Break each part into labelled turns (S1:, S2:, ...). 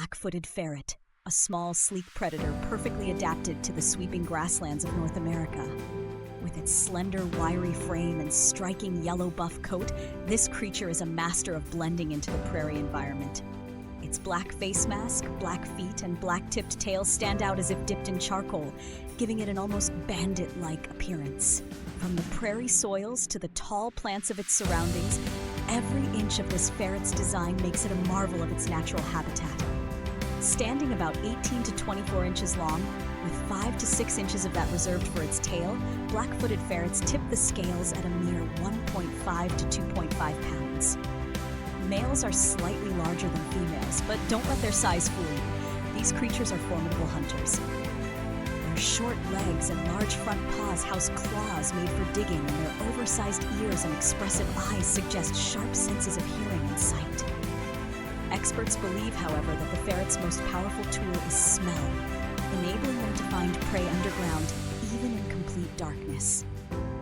S1: black-footed ferret, a small, sleek predator perfectly adapted to the sweeping grasslands of North America. With its slender, wiry frame and striking yellow-buff coat, this creature is a master of blending into the prairie environment. Its black face mask, black feet, and black-tipped tail stand out as if dipped in charcoal, giving it an almost bandit-like appearance. From the prairie soils to the tall plants of its surroundings, every inch of this ferret's design makes it a marvel of its natural habitat. Standing about 18 to 24 inches long, with 5 to 6 inches of that reserved for its tail, black-footed ferrets tip the scales at a mere 1.5 to 2.5 pounds. Males are slightly larger than females, but don't let their size fool you. These creatures are formidable hunters. Their short legs and large front paws house claws made for digging, and their oversized ears and expressive eyes suggest sharp senses of hearing and sight. Experts believe, however, that the ferret's most powerful tool is smell, enabling them to find prey underground, even in complete darkness.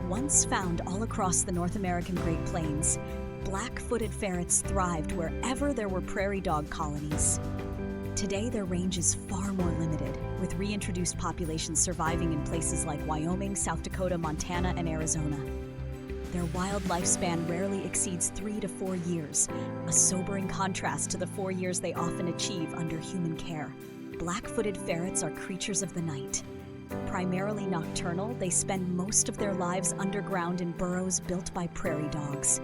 S1: Once found all across the North American Great Plains, black-footed ferrets thrived wherever there were prairie dog colonies. Today, their range is far more limited, with reintroduced populations surviving in places like Wyoming, South Dakota, Montana, and Arizona. Their wild lifespan rarely exceeds 3 to 4 years, a sobering contrast to the 4 years they often achieve under human care. Black-footed ferrets are creatures of the night. Primarily nocturnal, they spend most of their lives underground in burrows built by prairie dogs.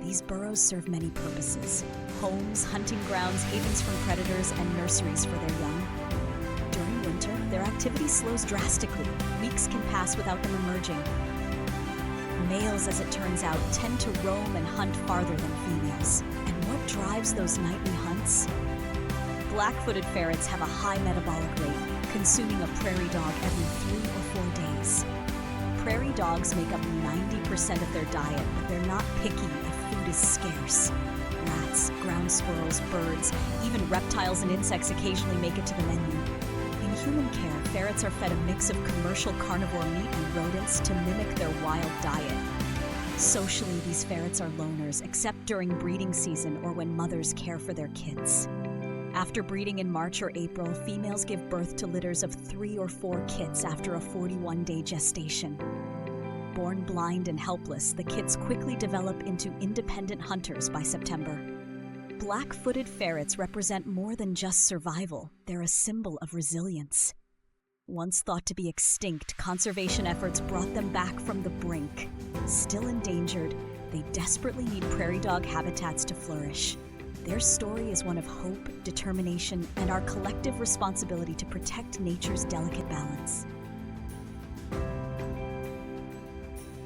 S1: These burrows serve many purposes: homes, hunting grounds, havens from predators, and nurseries for their young. During winter, their activity slows drastically. Weeks can pass without them emerging. Males, as it turns out, tend to roam and hunt farther than females. And what drives those nightly hunts? Black-footed ferrets have a high metabolic rate, consuming a prairie dog every 3 or 4 days. Prairie dogs make up 90% of their diet, but they're not picky if food is scarce. Rats, ground squirrels, birds, even reptiles and insects occasionally make it to the menu. In human care, ferrets are fed a mix of commercial carnivore meat and rodents to mimic their wild diet. Socially, these ferrets are loners, except during breeding season or when mothers care for their kids. After breeding in March or April, females give birth to litters of 3 or 4 kits after a 41-day gestation. Born blind and helpless, the kits quickly develop into independent hunters by September. Black-footed ferrets represent more than just survival. They're a symbol of resilience. Once thought to be extinct, conservation efforts brought them back from the brink. Still endangered, they desperately need prairie dog habitats to flourish. Their story is one of hope, determination, and our collective responsibility to protect nature's delicate balance.